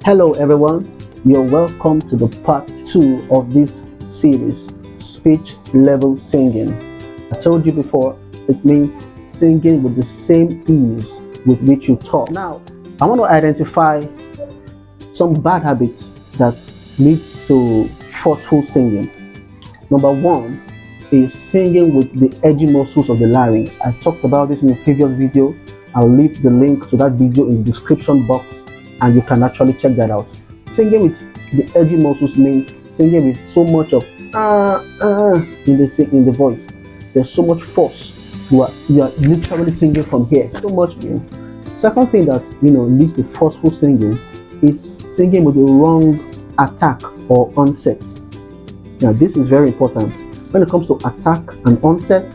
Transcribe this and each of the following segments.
Hello everyone, you're welcome to the part 2 of this series, Speech Level Singing. I told you before, it means singing with the same ease with which you talk. Now, I want to identify some bad habits that leads to forceful singing. Number one is singing with the edgy muscles of the larynx. I talked about this in a previous video. I'll leave the link to that video in the description box and you can actually check that out. Singing with the edgy muscles means singing with so much of in the voice. There's so much force. You are literally singing from here. So much. Second thing that leads to forceful singing is singing with the wrong attack or onset. Now this is very important. When it comes to attack and onset,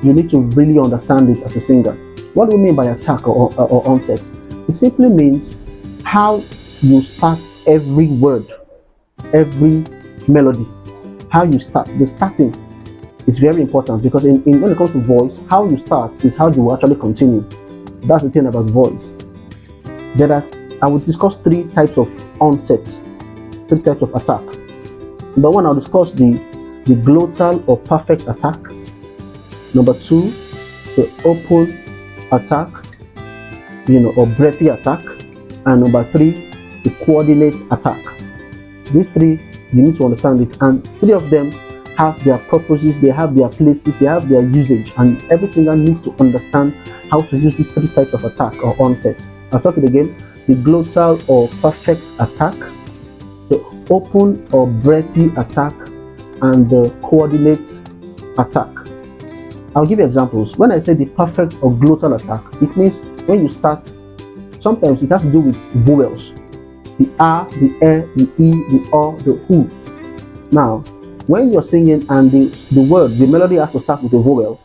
you need to really understand it as a singer. What do we mean by attack or onset? It simply means how you start every word, every melody. How you start. The starting is very important because when it comes to voice, how you start is how you will actually continue. That's the thing about voice. I will discuss 3 types of onset, 3 types of attack. Number 1, I'll discuss the glottal or perfect attack. Number 2, the open attack, or breathy attack. And number 3, the coordinate attack. These 3, you need to understand it, and 3 of them have their purposes, they have their places, they have their usage, and every singer needs to understand how to use these 3 types of attack or onset. I'll talk it again: the glottal or perfect attack, the open or breathy attack, and the coordinate attack. I'll give you examples. When I say the perfect or glottal attack, it means when you start, sometimes it has to do with vowels. The R, the E, the E, the O, the U. Now, when you're singing and the word, the melody has to start with a vowel,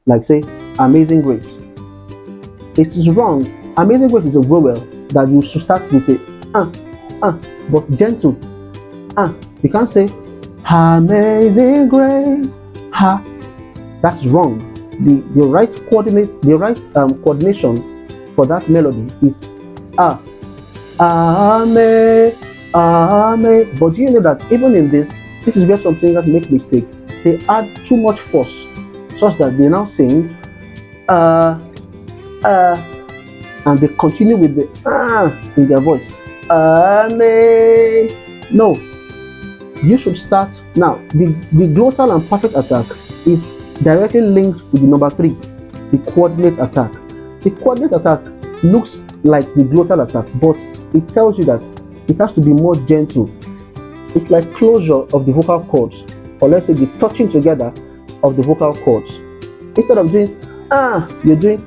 like say, Amazing Grace. It is wrong. Amazing Grace is a vowel that you should start with a but gentle. You can't say, Amazing Grace, ha. That's wrong. The right coordinate, the right coordination for that melody is ame. But do you know that even in this is where some singers make mistake. They add too much force such that they now sing and they continue with the in their voice. Ame. No, you should start now. The glottal and perfect attack is directly linked with the number 3, the coordinate attack. The coordinate attack looks like the glottal attack, but it tells you that it has to be more gentle. It's like closure of the vocal cords, or let's say the touching together of the vocal cords. Instead of doing you're doing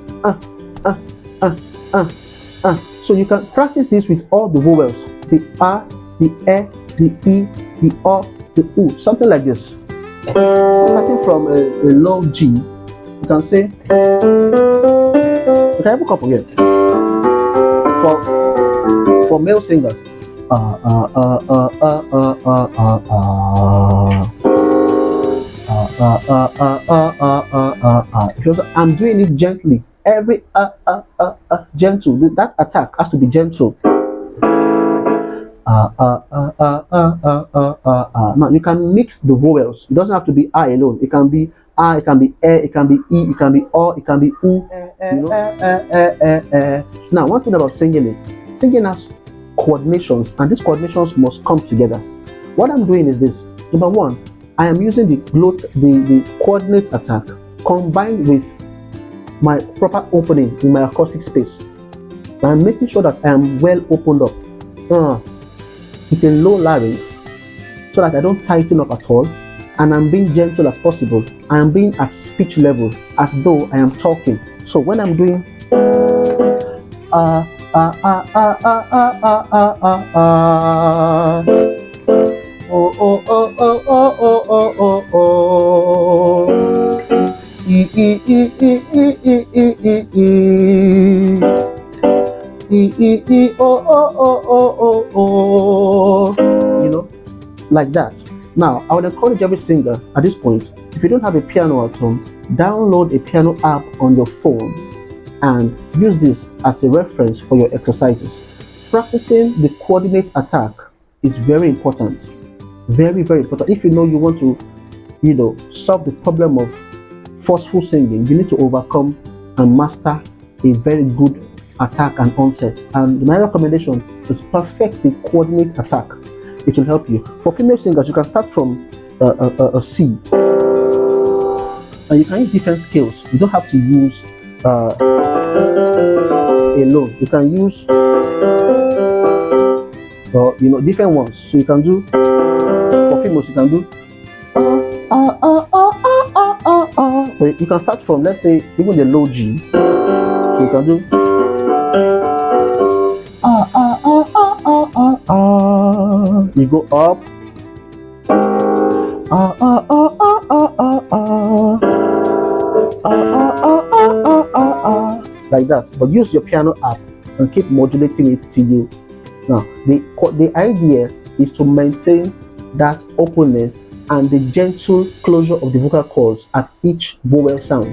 So you can practice this with all the vowels: the R, the E, the E, the O, the U, something like this. Starting from a low G, you can say, okay, I will come from here. For male singers, I'm doing it gently. Every gentle. That attack has to be gentle. Now you can mix the vowels. It doesn't have to be I alone. It can be I, it can be E, it can be E, it can be O, it can be U. Now, one thing about singing is singing has coordinations, and these coordinations must come together. What I'm doing is this. Number 1, I am using the coordinate attack combined with my proper opening in my acoustic space. I'm making sure that I am well opened up. With a low larynx so that I don't tighten up at all, and I'm being gentle as possible. I am being at speech level as though I am talking. So when I'm doing like that. Now, I would encourage every singer at this point, if you don't have a piano at home, download a piano app on your phone and use this as a reference for your exercises. practicing the coordinate attack is very important. Very, very important. If you know you want to, solve the problem of forceful singing, you need to overcome and master a very good attack and onset. And my recommendation is perfect the coordinate attack. It will help you. For female singers, you can start from a C, and you can use different scales. You don't have to use alone. You can use different ones. So you can do, for females, you can do but you can start from, let's say, even the low G. So you can do you go up like that, but use your piano app and keep modulating it to you. Now the idea is to maintain that openness and the gentle closure of the vocal cords at each vowel sound.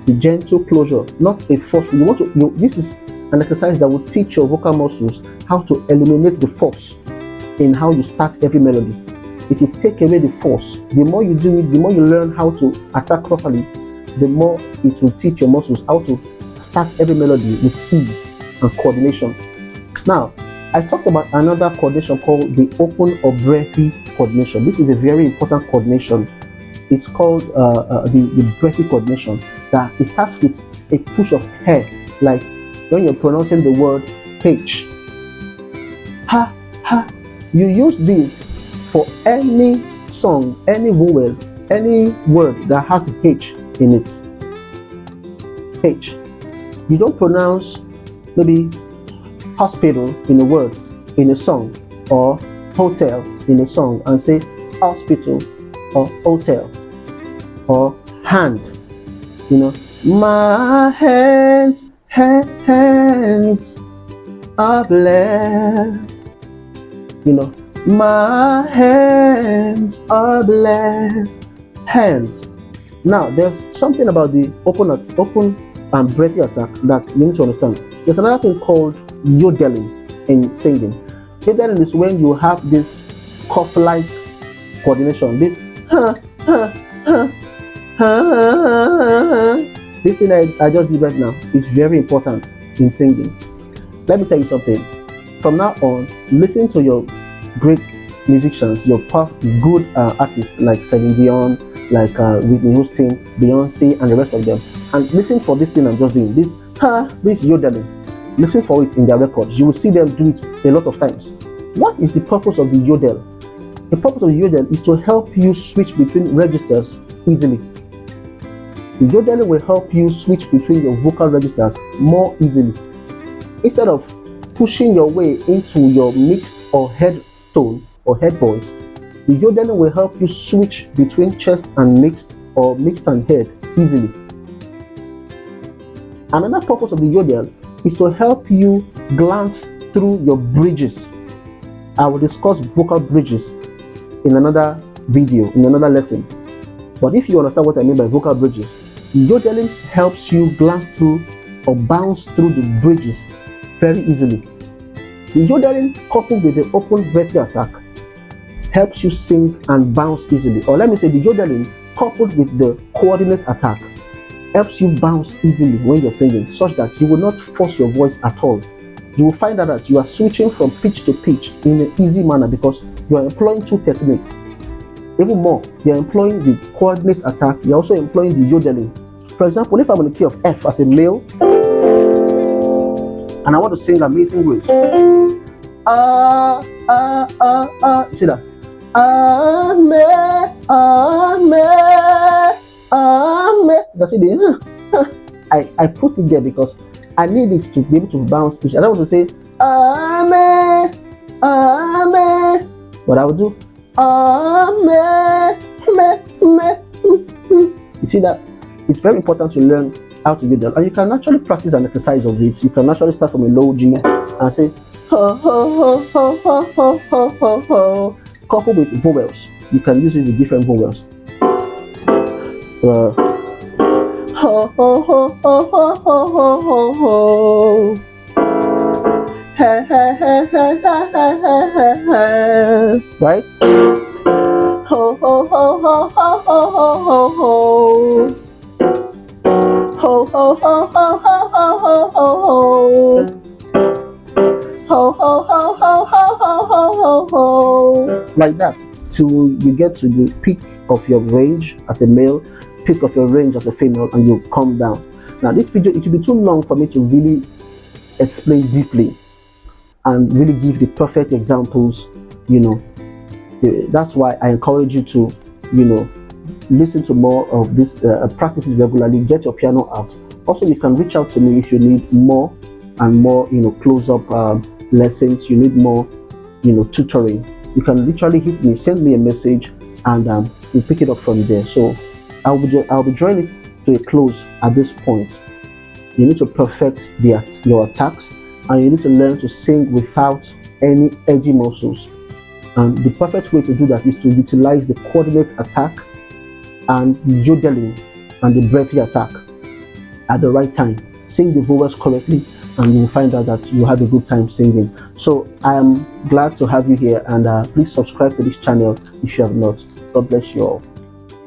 The gentle closure, not a forceful. This is an exercise that will teach your vocal muscles how to eliminate the force in how you start every melody. It will take away the force. The more you do it, the more you learn how to attack properly, the more it will teach your muscles how to start every melody with ease and coordination. Now, I talked about another coordination called the open or breathy coordination. This is a very important coordination. It's called the breathy coordination. That it starts with a push of hair, like when you're pronouncing the word H. Ha, ha. You use this for any song, any vowel, any word that has H in it. H. You don't pronounce maybe hospital in a word, in a song, or hotel in a song and say hospital or hotel, or hand. My hands are blessed. My hands are blessed. Hands. Now, there's something about the open and breathy attack that you need to understand. There's another thing called yodeling in singing. Yodeling is when you have this cough-like coordination. This this thing I just did right now is very important in singing. Let me tell you something. From now on, listen to your great musicians, your good artists like Celine Dion, like Whitney Houston, Beyonce, and the rest of them, and listen for this thing I'm just doing. This yodeling. Listen for it in their records. You will see them do it a lot of times. What is the purpose of the yodel? The purpose of the yodel is to help you switch between registers easily. The yodeling will help you switch between your vocal registers more easily. Instead of pushing your way into your mixed or head tone or head voice, the yodeling will help you switch between chest and mixed or mixed and head easily. Another purpose of the yodel is to help you glance through your bridges. I will discuss vocal bridges in another video, in another lesson. But if you understand what I mean by vocal bridges, yodeling helps you glance through or bounce through the bridges very easily. The yodeling coupled with the open breathy attack helps you sing and bounce easily. Or let me say, the yodeling coupled with the coordinate attack helps you bounce easily when you're singing, such that you will not force your voice at all. You will find out that you are switching from pitch to pitch in an easy manner because you are employing two techniques. Even more, you are employing the coordinate attack, you're also employing the yodeling. For example, if I'm in the key of F as a male, and I want to sing Amazing Grace. You see that? Amen, amen, amen. That's it. I put it there because I need it to be able to bounce. I don't want to say amen, amen, but I will do amen, amen, amen. You see that? It's very important to learn how to do that, and you can actually practice an exercise of it. You can actually start from a low G and say ho ho ho ho ho ho ho ho ho. Couple with vowels. You can use it with different vowels. Ho ho ho ho ho ho ho ho. Hey hey Right? Ho ho ho ho ho ho ho ho ho. Ho ho ho ho ho ho ho ho ho. Ho ho ho ho ho ho ho ho ho. Like that till you get to the peak of your range as a male, peak of your range as a female, and you come down. Now this video, it will be too long for me to really explain deeply and really give the perfect examples. That's why I encourage you to listen to more of these practices regularly. Get your piano out. Also, you can reach out to me if you need more and more close-up lessons. You need more tutoring. You can literally hit me, send me a message, and we'll pick it up from there. So I'll be drawing it to a close at this point. You need to perfect your attacks, and you need to learn to sing without any edgy muscles. And the perfect way to do that is to utilize the coordinate attack and the yodeling and the breathy attack at the right time. Sing the vowels correctly, and you will find out that you have a good time singing. So I am glad to have you here, and please subscribe to this channel if you have not. God bless you all.